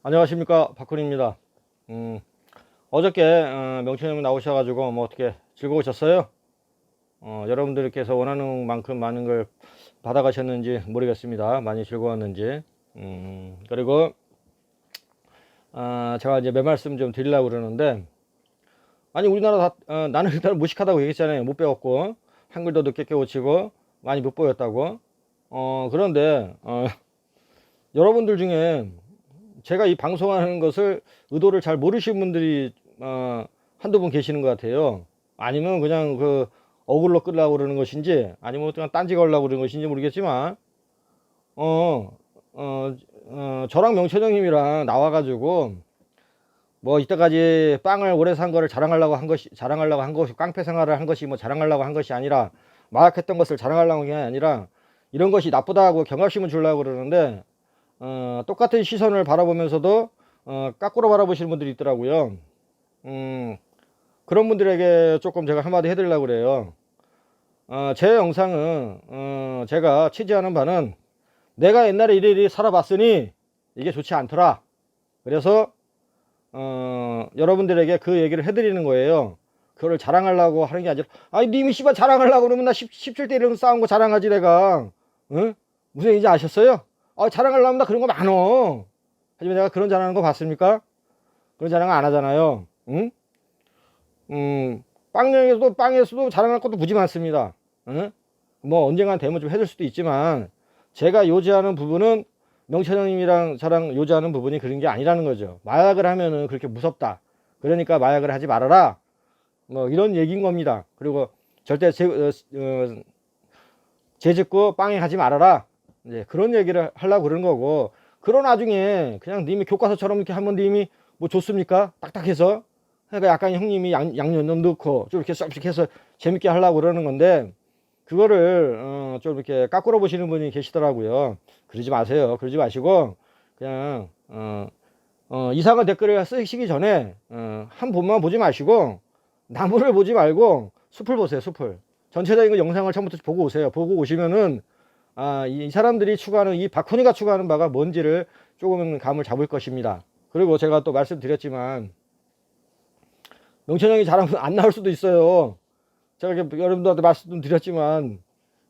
안녕하십니까, 박훈입니다. 어저께 명철님 나오셔가지고 뭐 어떻게 즐거우셨어요? 여러분들께서 원하는 만큼 많은 걸 받아가셨는지 모르겠습니다. 많이 즐거웠는지. 그리고 제가 이제 몇 말씀 좀 드리려고 그러는데, 아니 우리나라 나는 일단 무식하다고 얘기했잖아요. 못 배웠고 한글도 늦게 깨우치고 많이 못 보였다고. 그런데 여러분들 중에 제가 이 방송하는 것을 의도를 잘 모르시는 분들이 한두 분 계시는 것 같아요. 아니면 그냥 그 어글로 끌려고 그러는 것인지, 아니면 그냥 딴지 걸려고 그러는 것인지 모르겠지만, 어, 저랑 명철형님이랑 나와가지고 뭐 이때까지 빵을 오래 산 거를 자랑하려고 한 것이, 깡패 생활을 한 것이 뭐 자랑하려고 한 것이 아니라, 마약했던 것을 자랑하려고 한 게 아니라, 이런 것이 나쁘다고 경각심을 주려고 그러는데, 똑같은 시선을 바라보면서도 까꾸로 바라보시는 분들이 있더라고요. 그런 분들에게 조금 제가 한마디 해드리려고 그래요. 제 영상은 제가 취재하는 바는, 내가 옛날에 이리이리 살아봤으니 이게 좋지 않더라. 그래서 여러분들에게 그 얘기를 해드리는 거예요. 그거를 자랑하려고 하는 게 아니라, 아니 님이 씨발 자랑하려고 그러면 나 17대 1로 싸운 거 자랑하지 내가. 응? 무슨 얘기인지 아셨어요? 자랑하려면 나 그런 거 많어. 하지만 내가 그런 자랑하는 거 봤습니까? 그런 자랑 안 하잖아요. 응? 빵에서도 자랑할 것도 무지 많습니다. 응? 뭐 언젠간 되면 좀 해줄 수도 있지만, 제가 요지하는 부분은 명철형님이랑 저랑 요지하는 부분이 그런 게 아니라는 거죠. 마약을 하면은 그렇게 무섭다, 그러니까 마약을 하지 말아라, 뭐 이런 얘기인 겁니다. 그리고 절대 재짓고 빵에 하지 말아라, 이제 그런 얘기를 하려고 그러는 거고. 그런 와중에 그냥 님이 교과서처럼 이렇게 하면 님이 뭐 좋습니까? 딱딱해서. 그러니까 약간 형님이 양념 넣고 좀 이렇게 쏙 해서 재밌게 하려고 그러는 건데, 그거를 좀 이렇게 까꾸러 보시는 분이 계시더라고요. 그러지 마세요. 그러지 마시고 그냥 이상한 댓글을 쓰시기 전에 한 분만 보지 마시고 나무를 보지 말고 숲을 보세요. 숲을 전체적인 거 영상을 처음부터 보고 오세요. 보고 오시면은 이 사람들이 추구하는, 이 박훈이가 추구하는 바가 뭔지를 조금은 감을 잡을 것입니다. 그리고 제가 또 말씀드렸지만, 명천형이 잘하면 안 나올 수도 있어요. 제가 여러분들한테 말씀드렸지만,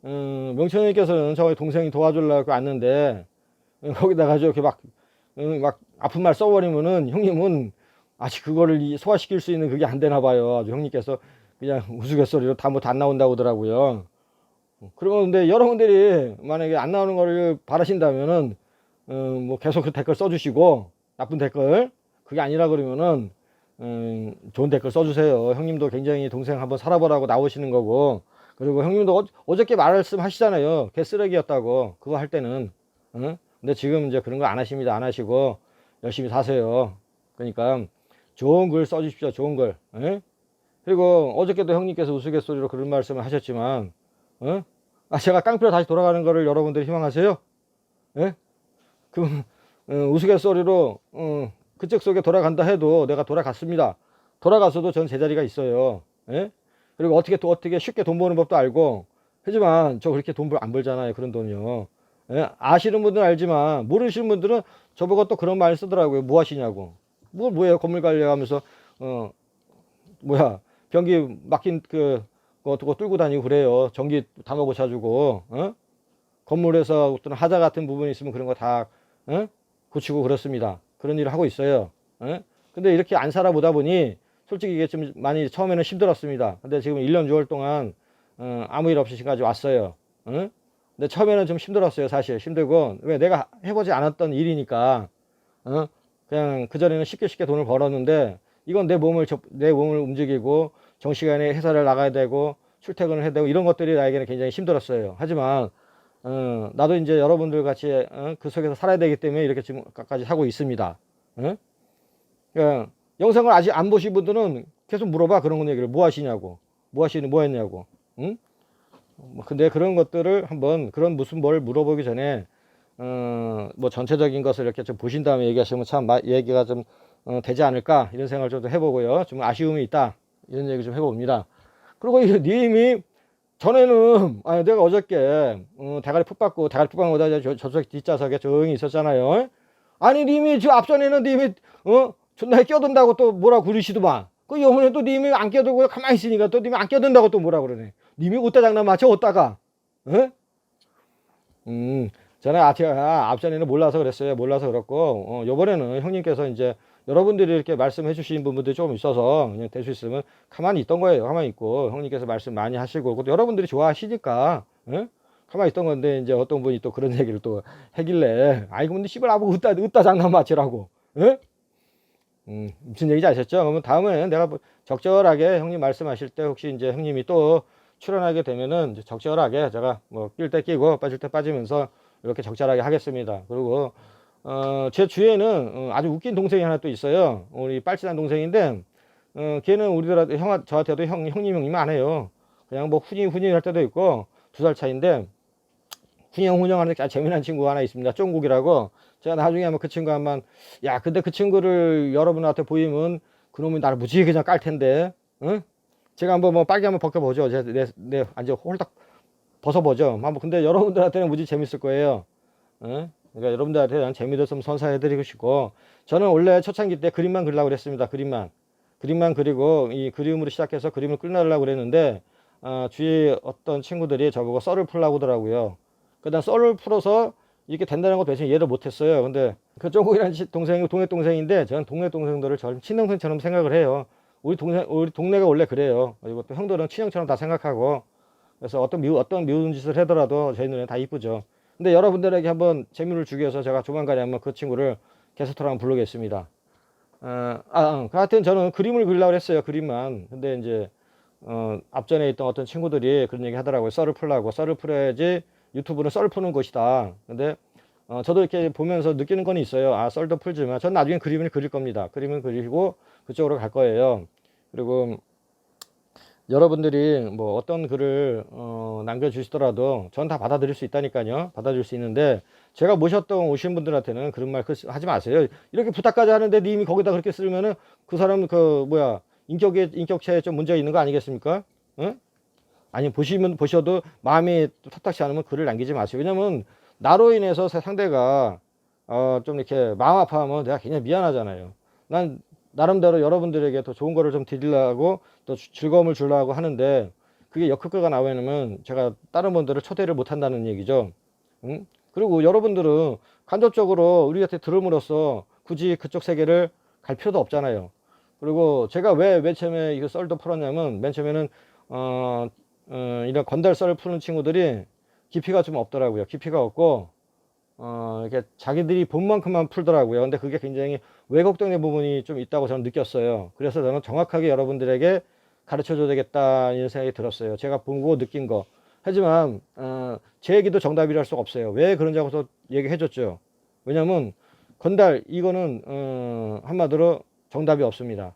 명천형님께서는 저희 동생이 도와주려고 왔는데, 거기다가 이렇게 막 아픈 말 써버리면은, 형님은 아직 그거를 소화시킬 수 있는 그게 안 되나 봐요. 아주 형님께서 그냥 우스갯소리로 다 뭐 다 안 나온다고 하더라고요. 그런데 여러분들이 만약에 안 나오는 거를 바라신다면은 뭐 계속 그 댓글 써주시고, 나쁜 댓글 그게 아니라 그러면은 좋은 댓글 써주세요. 형님도 굉장히 동생 한번 살아보라고 나오시는 거고. 그리고 형님도 어저께 말씀하시잖아요. 개쓰레기였다고, 그거 할 때는. 근데 지금 이제 그런 거 안 하십니다. 안 하시고 열심히 사세요. 그러니까 좋은 글 써주십시오. 좋은 글. 그리고 어저께도 형님께서 우스갯소리로 그런 말씀을 하셨지만, 제가 깡패로 다시 돌아가는 거를 여러분들이 희망하세요? 예? 그 우스갯소리로 그쪽 속에 돌아간다 해도 내가 돌아갔습니다. 돌아가서도 전 제자리가 있어요. 예? 그리고 어떻게 쉽게 돈 버는 법도 알고. 하지만 저 그렇게 돈 안 벌잖아요. 그런 돈이요. 예? 아시는 분들은 알지만 모르시는 분들은 저보고 또 그런 말 쓰더라고요. 뭐 하시냐고. 뭐예요? 건물 관리하면서 뭐야, 변기 막힌 그거 뚫고 다니고 그래요. 전기 담아 고쳐주고, 건물에서 어떤 하자 같은 부분이 있으면 그런 거 다 고치고 그렇습니다. 그런 일을 하고 있어요. 근데 이렇게 안 살아보다 보니 솔직히 이게 좀 많이 처음에는 힘들었습니다. 근데 지금 1년 6월 동안 아무 일 없이 지금까지 왔어요. 근데 처음에는 좀 힘들었어요. 사실 힘들고, 왜 내가 해보지 않았던 일이니까. 그냥 그전에는 쉽게 돈을 벌었는데, 이건 내 몸을 움직이고 정시간에 회사를 나가야 되고 출퇴근을 해야 되고, 이런 것들이 나에게는 굉장히 힘들었어요. 하지만 나도 이제 여러분들 같이 그 속에서 살아야 되기 때문에 이렇게 지금까지 하고 있습니다. 그러니까 영상을 아직 안 보신 분들은 계속 물어봐. 그런 거 얘기를 뭐 하시냐고, 뭐 했냐고. 근데 그런 것들을 한번, 그런 무슨 뭘 물어보기 전에 뭐 전체적인 것을 이렇게 좀 보신 다음에 얘기하시면 참 얘기가 좀 되지 않을까, 이런 생각을 좀 해보고요. 좀 아쉬움이 있다, 이런 얘기 좀 해봅니다. 그리고 이 님이 전에는 내가 어저께 대가리 푹 받고 저쪽 뒷좌석에 조용히 있었잖아요. 아니 님이 저 앞전에는 님이 존나 껴든다고 또 뭐라 그러시더만. 그 이번에 또 님이 안 껴들고 가만히 있으니까 또 님이 안 껴든다고 또 뭐라 그러네. 님이 웃다 장난 맞춰 웃다가. 어? 저는 제가 앞전에는 몰라서 그랬어요. 몰라서 그렇고, 요번에는 형님께서 이제 여러분들이 이렇게 말씀해 주신 부분들이 조금 있어서 그냥 될 수 있으면 가만히 있던 거예요. 가만히 있고, 형님께서 말씀 많이 하시고, 또 여러분들이 좋아하시니까, 가만히 있던 건데, 이제 어떤 분이 또 그런 얘기를 또 하길래, 아이고, 근데 씨발, 아무 웃다 장난 맞추라고, 무슨 얘기인지 아셨죠? 그러면 다음에는 내가 적절하게 형님 말씀하실 때 혹시 이제 형님이 또 출연하게 되면은 적절하게 제가 뭐 낄 때 끼고 빠질 때 빠지면서 이렇게 적절하게 하겠습니다. 그리고 제 주위에는 아주 웃긴 동생이 하나 또 있어요. 우리 빨치산 동생인데 걔는 우리들한테 저한테도 형님 안 해요. 그냥 뭐 훈이 할 때도 있고 2살 차인데 훈영하는 게 아주 재미난 친구 하나 있습니다. 쫑국이라고. 제가 나중에 한번 그 친구 한번 야 근데 그 친구를 여러분한테 보이면 그놈이 나를 무지개 그냥 깔 텐데 응? 제가 한번 뭐 빨개 한번 벗겨보죠. 내 완전 홀딱 벗어보죠. 한번 근데 여러분들한테는 무지 재밌을 거예요. 응? 그러니까 여러분들한테 재미도 좀 선사해드리고 싶고 저는 원래 초창기 때 그림만 그리려고 그랬습니다. 그림만 그리고 이 그림으로 시작해서 그림을 끝내려고 그랬는데 주위에 어떤 친구들이 저보고 썰을 풀라고 하더라고요. 그다음 썰을 풀어서 이렇게 된다는 거 대신 이해를 못했어요. 근데 그 쫑국이라는 동네 동생인데 저는 동네 동생들을 저는 친동생처럼 생각을 해요. 우리 동네가 원래 그래요. 그리고 또 형들은 친형처럼 다 생각하고 그래서 어떤 미운 짓을 하더라도 저희 눈에 다 이쁘죠. 근데 여러분들에게 한번 재미를 주기 위해서 제가 조만간에 한번 그 친구를 게스트로 한번 부르겠습니다. 하여튼 저는 그림을 그리려고 했어요. 그림만. 근데 이제 앞전에 있던 어떤 친구들이 그런 얘기 하더라고요. 썰을 풀어야지 유튜브는 썰 푸는 것이다. 근데 저도 이렇게 보면서 느끼는 건 있어요. 썰도 풀지만 전 나중에 그림을 그릴 겁니다. 그림을 그리고 그쪽으로 갈 거예요. 그리고 여러분들이 뭐 어떤 글을 남겨주시더라도 전 다 받아들일 수 있다니까요. 받아들일 수 있는데 제가 모셨던 오신 분들한테는 그런 말 하지 마세요. 이렇게 부탁까지 하는데 님이 거기다 그렇게 쓰면은 그 사람 인격체에 좀 문제가 있는 거 아니겠습니까? 응? 아니 보셔도 마음이 탁탁치 않으면 글을 남기지 마세요. 왜냐면 나로 인해서 상대가 좀 이렇게 마음 아파하면 내가 굉장히 미안하잖아요. 난 나름대로 여러분들에게 더 좋은 거를 좀 드리려고 또 즐거움을 주려고 하는데 그게 역효과가 나오면 제가 다른 분들을 초대를 못 한다는 얘기죠. 응? 그리고 여러분들은 간접적으로 우리한테 들음으로써 굳이 그쪽 세계를 갈 필요도 없잖아요. 그리고 제가 왜 맨 처음에 이거 썰도 풀었냐면 맨 처음에는 이런 건달 썰을 푸는 친구들이 깊이가 좀 없더라고요. 깊이가 없고 이렇게 자기들이 본 만큼만 풀더라고요. 근데 그게 굉장히 왜곡되는 부분이 좀 있다고 저는 느꼈어요. 그래서 저는 정확하게 여러분들에게 가르쳐 줘야 되겠다 이런 생각이 들었어요. 제가 보고 느낀 거. 하지만 제 얘기도 정답이랄 수가 없어요. 왜 그런지 하고서 얘기해 줬죠. 왜냐면 건달 이거는 한마디로 정답이 없습니다.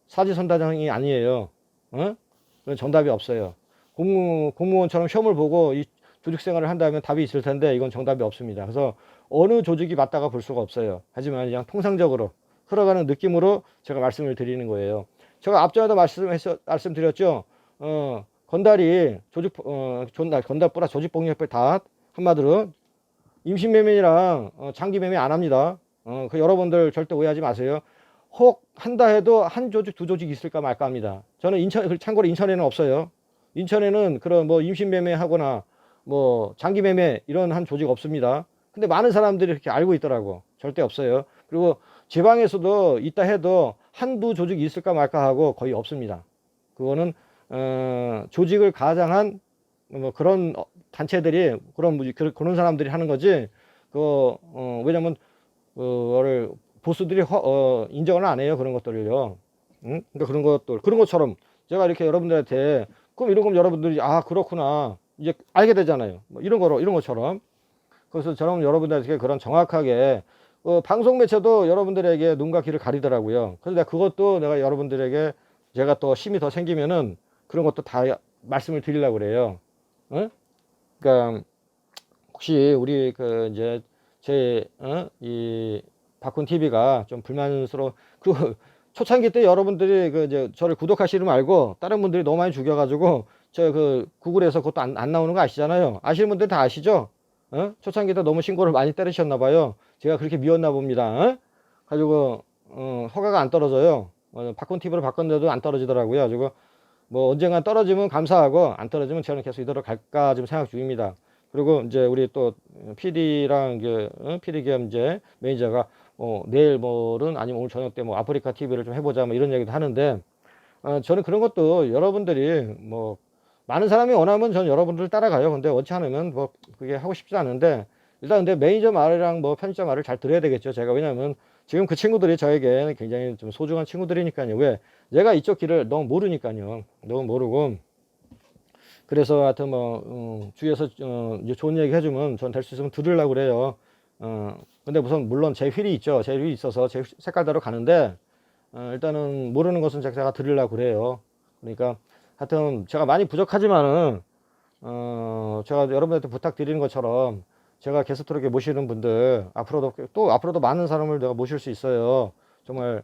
사지선다장이 아니에요. 그건 정답이 없어요. 공무원처럼 시험을 보고 이 조직 생활을 한다면 답이 있을 텐데 이건 정답이 없습니다. 그래서 어느 조직이 맞다가 볼 수가 없어요. 하지만 그냥 통상적으로 흘러가는 느낌으로 제가 말씀을 드리는 거예요. 제가 앞전에도 말씀드렸죠. 건달이 건달보다 조직폭력배 다 한마디로 임신매매랑 장기매매 안 합니다. 그 여러분들 절대 오해하지 마세요. 혹 한다 해도 한 조직 두 조직 있을까 말까 합니다. 저는 참고로 인천에는 없어요. 인천에는 그런 뭐 임신매매 하거나 뭐 장기매매 이런 한 조직 없습니다. 근데 많은 사람들이 이렇게 알고 있더라고. 절대 없어요. 그리고 지방에서도 있다 해도 한두 조직이 있을까 말까 하고 거의 없습니다. 그거는 조직을 가장한 뭐 그런 단체들이 그런 사람들이 하는 거지. 왜냐면 그거를 보수들이 인정을 안 해요. 그런 것들을요. 응? 그러니까 그런 것처럼 제가 이렇게 여러분들한테 그럼 여러분들이 그렇구나 이제 알게 되잖아요. 뭐 이런 것처럼. 그래서 저는 여러분들에게 그런 정확하게 방송 매체도 여러분들에게 눈과 귀를 가리더라고요. 그래서 그것도 내가 여러분들에게 제가 또 힘이 더 생기면은 그런 것도 다 말씀을 드리려고 그래요. 응? 그러니까 혹시 우리 이제 이 박훈 TV가 좀 불만스러워 초창기 때 여러분들이 이제 저를 구독하시는 말고 다른 분들이 너무 많이 죽여가지고 구글에서 그것도 안 나오는 거 아시잖아요. 아시는 분들 다 아시죠? 초창기 때 너무 신고를 많이 때리셨나 봐요. 제가 그렇게 미웠나 봅니다. 어? 가지고 허가가 안 떨어져요. 박콘 TV로 바꿨는데도 안 떨어지더라고요. 가지고 뭐 언젠간 떨어지면 감사하고 안 떨어지면 저는 계속 이대로 갈까 지금 생각 중입니다. 그리고 이제 우리 또 PD랑 PD 겸 이제 매니저가 내일 뭐는 아니면 오늘 저녁 때 뭐 아프리카 TV를 좀 해보자 뭐 이런 얘기도 하는데 저는 그런 것도 여러분들이 뭐 많은 사람이 원하면 저는 여러분들 따라가요. 근데 원치 않으면 뭐 그게 하고 싶지 않은데 일단 근데 매니저 말이랑 뭐 편집자 말을 잘 들어야 되겠죠. 제가 왜냐면 지금 그 친구들이 저에게 굉장히 좀 소중한 친구들이니까요. 왜? 내가 이쪽 길을 너무 모르니까요. 너무 모르고 그래서 하여튼 뭐 주위에서 이제 좋은 얘기 해주면 전 될 수 있으면 들으려고 그래요. 근데 우선 물론 제 휠이 있죠. 제 휠이 있어서 제 색깔대로 가는데 일단은 모르는 것은 제가 들으려고 그래요. 그러니까 하여튼 제가 많이 부족하지만은 제가 여러분한테 부탁드리는 것처럼 제가 게스트로 이렇게 모시는 분들 앞으로도 많은 사람을 내가 모실 수 있어요. 정말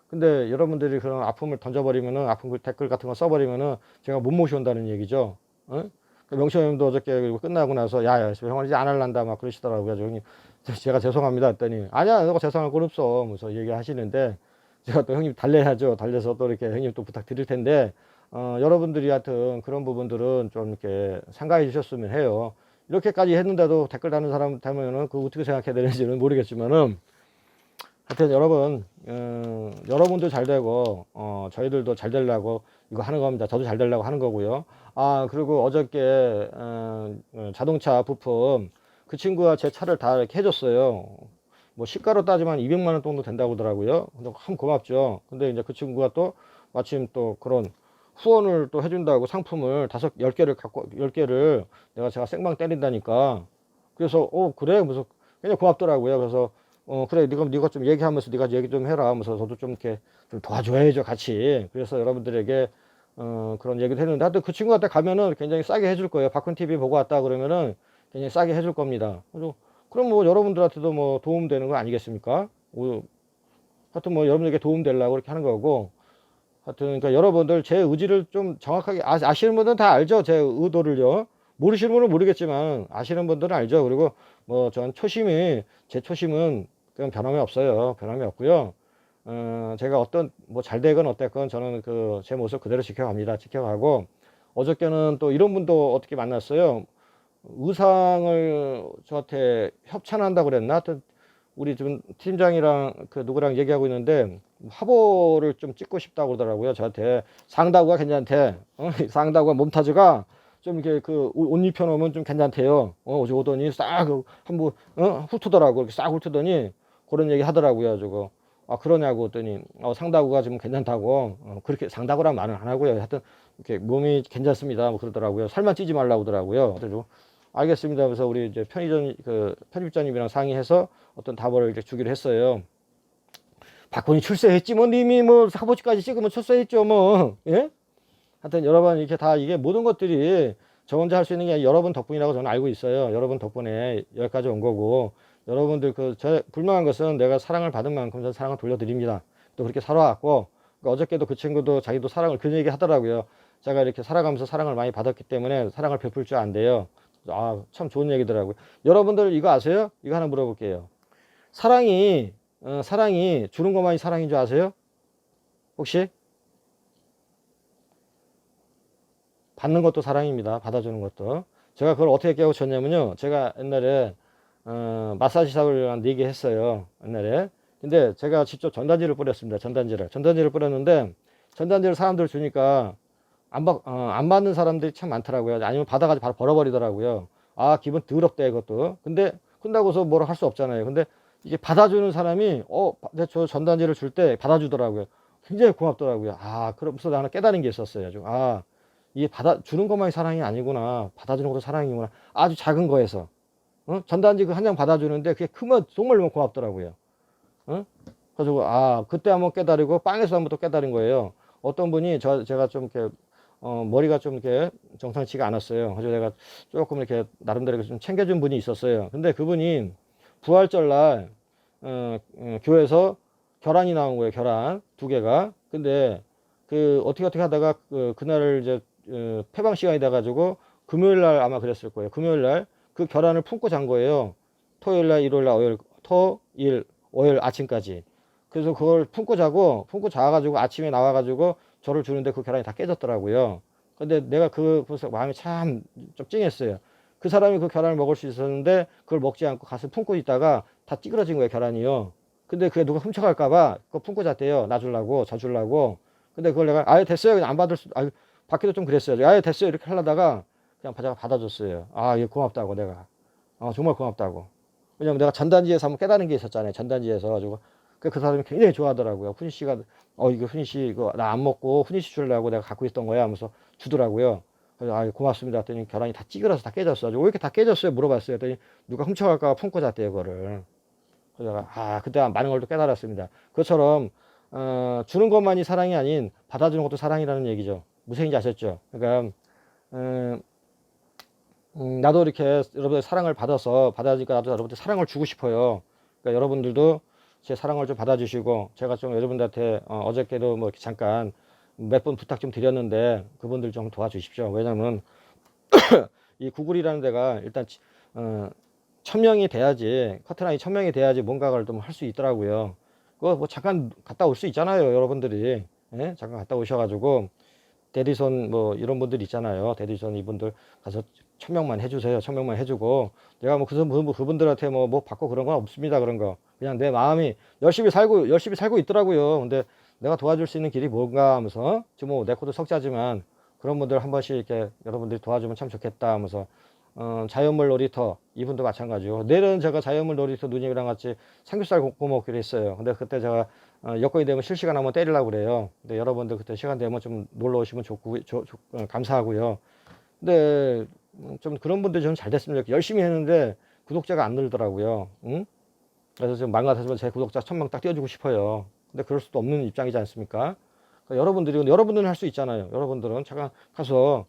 근데 여러분들이 그런 아픔을 던져버리면은 아픔 댓글 같은 거 써버리면은 제가 못 모셔온다는 얘기죠. 그 명철 형님도 어저께 끝나고 나서 야야 형을 이제 안 할란다 막 그러시더라고요. 형님 제가 죄송합니다 했더니 아니야 너가 죄송할 건 없어 무슨 얘기하시는데 제가 또 형님 달래야죠. 달래서 또 이렇게 형님 또 부탁드릴 텐데 여러분들이 하여튼 그런 부분들은 좀 이렇게 상가해 주셨으면 해요. 이렇게까지 했는데도 댓글 다는 사람 되면은 그 어떻게 생각해야 되는지는 모르겠지만은 하여튼 여러분 여러분도 잘 되고 저희들도 잘 되려고 이거 하는 겁니다. 저도 잘 되려고 하는 거고요. 그리고 어저께 자동차 부품 그 친구가 제 차를 다 이렇게 해줬어요. 뭐 시가로 따지면 200만 원 정도 된다고 하더라고요. 근데 참 고맙죠. 근데 이제 그 친구가 또 마침 또 그런 후원을 또 해준다고 상품을 10개를 제가 생방 때린다니까. 그래서 그래 무슨 그냥 고맙더라고요. 그래서 그래 네가 좀 얘기하면서 네가 얘기 좀 해라 하면서 저도 좀 이렇게 좀 도와줘야죠 같이. 그래서 여러분들에게 그런 얘기를 했는데 하여튼 그 친구한테 가면은 굉장히 싸게 해줄 거예요. 박훈 TV 보고 왔다 그러면은 굉장히 싸게 해줄 겁니다. 그럼 뭐 여러분들한테도 뭐 도움되는 거 아니겠습니까? 하여튼 뭐 여러분에게 도움되려고 이렇게 하는 거고 하여튼 그러니까 여러분들 제 의지를 좀 정확하게 아시는 분들은 다 알죠. 제 의도를요. 모르시는 분은 모르겠지만 아시는 분들은 알죠. 그리고 뭐 전 제 초심은 그냥 변함이 없어요. 변함이 없고요. 제가 어떤 뭐 잘 되건 어땠건 저는 그 제 모습 그대로 지켜갑니다. 지켜가고 어저께는 또 이런 분도 어떻게 만났어요. 의상을 저한테 협찬한다고 그랬나? 하여튼 우리 지금 팀장이랑 그 누구랑 얘기하고 있는데 화보를 좀 찍고 싶다고 그러더라고요. 저한테 상다구가 괜찮대. 상다구가 몬타주가 좀 이렇게 그 옷 입혀 놓으면 좀 괜찮대요. 어제 오더니 싹 한번 훑더라고. 이렇게 싹 훑더니 그런 얘기 하더라고요. 저거 그러냐고 했더니 상다구가 좀 괜찮다고 그렇게 상다구란 말은 안 하고요. 하여튼 이렇게 몸이 괜찮습니다. 뭐 그러더라고요. 살만 찌지 말라고 하더라고요. 그래서 알겠습니다. 그래서 우리 이제 편집자님이랑 상의해서 어떤 답을 이제 주기로 했어요. 박근이 출세했지 뭐 님이 뭐 사보지까지 찍으면 출세했죠 뭐. 예? 하여튼 여러분 이렇게 다 이게 모든 것들이 저 혼자 할 수 있는 게 여러분 덕분이라고 저는 알고 있어요. 여러분 덕분에 여기까지 온 거고 여러분들 불명한 것은 내가 사랑을 받은 만큼 저는 사랑을 돌려드립니다. 또 그렇게 살아왔고 그러니까 어저께도 그 친구도 자기도 사랑을 그런 얘기 하더라고요. 제가 이렇게 살아가면서 사랑을 많이 받았기 때문에 사랑을 베풀 줄 안돼요. 참 좋은 얘기더라고요. 여러분들 이거 아세요? 이거 하나 물어볼게요. 사랑이 주는 것만이 사랑인 줄 아세요? 혹시? 받는 것도 사랑입니다. 받아주는 것도. 제가 그걸 어떻게 깨우쳤냐면요. 제가 옛날에 마사지 샵을 한 4개 했어요. 옛날에. 근데 제가 직접 전단지를 뿌렸습니다. 전단지를 뿌렸는데 전단지를 사람들 주니까 안 받는 사람들이 참 많더라고요. 아니면 받아가지고 바로 버려버리더라고요. 기분 더럽대 그것도. 근데 끝나고서 뭐라 할 수 없잖아요. 근데 이게 받아주는 사람이 저 전단지를 줄 때 받아주더라고요. 굉장히 고맙더라고요. 그러면서 나는 깨달은 게 있었어요. 이게 주는 것만이 사랑이 아니구나. 받아주는 것도 사랑이구나. 아주 작은 거에서. 전단지 그 한 장 받아주는데 그게 크면 정말 너무 고맙더라고요. 그래서 그때 한번 깨달이고 빵에서 한번 또 깨달은 거예요. 어떤 분이 제가 좀 이렇게 머리가 좀 이렇게 정상치가 않았어요. 그래서 내가 조금 이렇게 나름대로 좀 챙겨준 분이 있었어요. 근데 그분이 부활절날 교회에서 결한이 나온 거예요. 결한 2개가. 근데 어떻게 하다가 그날을 이제 폐방 시간이 돼가지고 금요일날 아마 그랬을 거예요. 금요일날 그 결한을 품고 잔 거예요. 토요일날, 일요일날, 토, 일, 월요일 아침까지. 그래서 그걸 품고 품고 자가지고 아침에 나와가지고 저를 주는데 그 계란이 다 깨졌더라고요. 근데 내가 그래서 마음이 참 좀 찡했어요. 그 사람이 그 계란을 먹을 수 있었는데 그걸 먹지 않고 가서 품고 있다가 다 찌그러진 거예요, 계란이요. 근데 그게 누가 훔쳐갈까봐 그거 품고 잤대요. 나 주려고, 저 주려고. 근데 그걸 내가 아예 됐어요. 그냥 안 받을 수, 받기도 좀 그랬어요. 아예 됐어요. 이렇게 하려다가 그냥 제가 받아줬어요. 아, 이거 고맙다고 내가. 정말 고맙다고. 왜냐면 내가 전단지에서 한번 깨달은 게 있었잖아요. 전단지에서 가지고 그 사람이 굉장히 좋아하더라고요. 훈이 씨가 이거 훈이 씨 이거 나 안 먹고 훈이 씨 주려고 내가 갖고 있던 거야 하면서 주더라고요. 그래서 고맙습니다 했더니 계란이 다 찌그러서 다 깨졌어. 왜 이렇게 다 깨졌어요? 물어봤어요. 했더니 누가 훔쳐갈까 봐 품고 잤대요, 그거를. 그래서 제가 그때 많은 걸 또 깨달았습니다. 그것처럼 주는 것만이 사랑이 아닌 받아주는 것도 사랑이라는 얘기죠. 무슨 얘기인지 아셨죠? 그러니까 나도 이렇게 여러분들 사랑을 받아주니까 나도 여러분들 사랑을 주고 싶어요. 그러니까 여러분들도 제 사랑을 좀 받아주시고, 제가 좀 여러분들한테 어저께도 뭐 이렇게 잠깐 몇 번 부탁 좀 드렸는데 그분들 좀 도와주십시오. 왜냐면 이 구글이라는 데가 일단 1000명이 돼야지, 커트라인이 1000명이 돼야지 뭔가를 좀 할 수 있더라고요. 그거 뭐 잠깐 갔다 올 수 있잖아요, 여러분들이. 예? 잠깐 갔다 오셔가지고 대리손 뭐 이런 분들 있잖아요. 대리손 이분들 가서 1000명만 해주세요. 1000명만 해주고, 내가 뭐 그분들한테 뭐 받고 그런 건 없습니다. 그런 거 그냥 내 마음이 열심히 살고 있더라고요. 근데 내가 도와줄 수 있는 길이 뭔가 하면서 지금 뭐 내 코도 석자지만 그런 분들 한 번씩 이렇게 여러분들이 도와주면 참 좋겠다 하면서 자연물 놀이터 이분도 마찬가지고, 내일은 제가 자연물 놀이터 누님이랑 같이 삼겹살 굽고 먹기로 했어요. 근데 그때 제가 여건이 되면 실시간 한번 때리려고 그래요. 근데 여러분들 그때 시간 되면 좀 놀러 오시면 감사하고요. 근데 좀 그런 분들이 좀 잘 됐으면 좋겠어요. 열심히 했는데 구독자가 안 늘더라고요. 응? 그래서 지금 마음 같아서 제 구독자 1000명 딱 띄워주고 싶어요. 근데 그럴 수도 없는 입장이지 않습니까? 그러니까 여러분들은 할 수 있잖아요. 여러분들은 잠깐 가서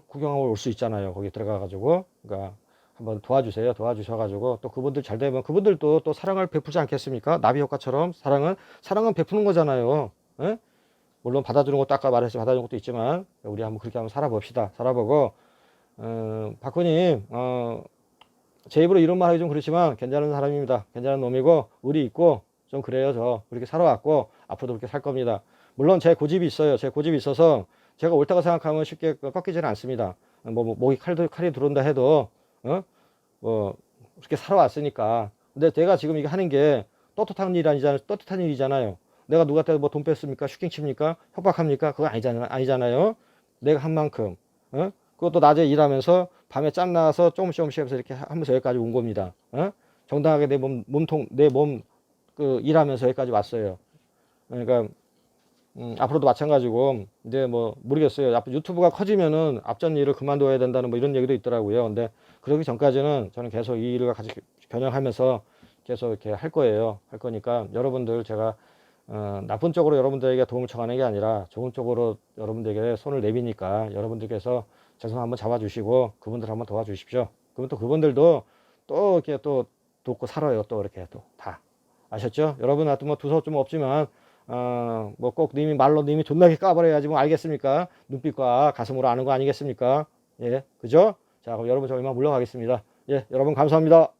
구경하고 올 수 있잖아요. 거기 들어가가지고. 그러니까 한번 도와주셔가지고 또 그분들 잘 되면 그분들도 또 사랑을 베푸지 않겠습니까? 나비 효과처럼 사랑은 베푸는 거잖아요. 예? 물론 받아주는 것도 아까 말했지, 받아주는 것도 있지만 우리 한번 그렇게 한번 살아봅시다. 살아보고 박군님 제 입으로 이런 말 하기 좀 그렇지만 괜찮은 사람입니다. 괜찮은 놈이고 의리 있고 좀 그래요. 저 그렇게 살아왔고 앞으로도 그렇게 살 겁니다. 물론 제 고집이 있어요. 제 고집이 있어서 제가 옳다고 생각하면 쉽게 꺾이지는 않습니다. 목이 칼이 들어온다 해도 뭐 그렇게 살아왔으니까. 근데 제가 지금 이거 하는 게 떳떳한 일이잖아요. 내가 누구한테 뭐 돈 뺐습니까? 슈킹 칩니까? 협박합니까? 그거 아니잖아요. 내가 한 만큼 그것도 낮에 일하면서 밤에 짬 나서 조금씩 하면서 이렇게 하면서 여기까지 온 겁니다. 정당하게 내 몸 일하면서 여기까지 왔어요. 그러니까 앞으로도 마찬가지고, 이제 뭐 모르겠어요. 앞으로 유튜브가 커지면은 앞전 일을 그만둬야 된다는 뭐 이런 얘기도 있더라고요. 근데 그러기 전까지는 저는 계속 이 일을 같이 변형하면서 계속 이렇게 할 거예요. 할 거니까 여러분들 제가 나쁜 쪽으로 여러분들에게 도움을 청하는 게 아니라 좋은 쪽으로 여러분들에게 손을 내미니까 여러분들께서 제 손 한번 잡아주시고 그분들 한번 도와주십시오. 그러면 또 그분들도 또 이렇게 또 돕고 살아요. 또 이렇게 또 다 아셨죠? 여러분한테 뭐 두서 좀 없지만 뭐 꼭 님이 존나게 까버려야지 뭐 알겠습니까? 눈빛과 가슴으로 아는 거 아니겠습니까? 예, 그죠? 자, 그럼 여러분 저 이만 물러가겠습니다. 예, 여러분 감사합니다.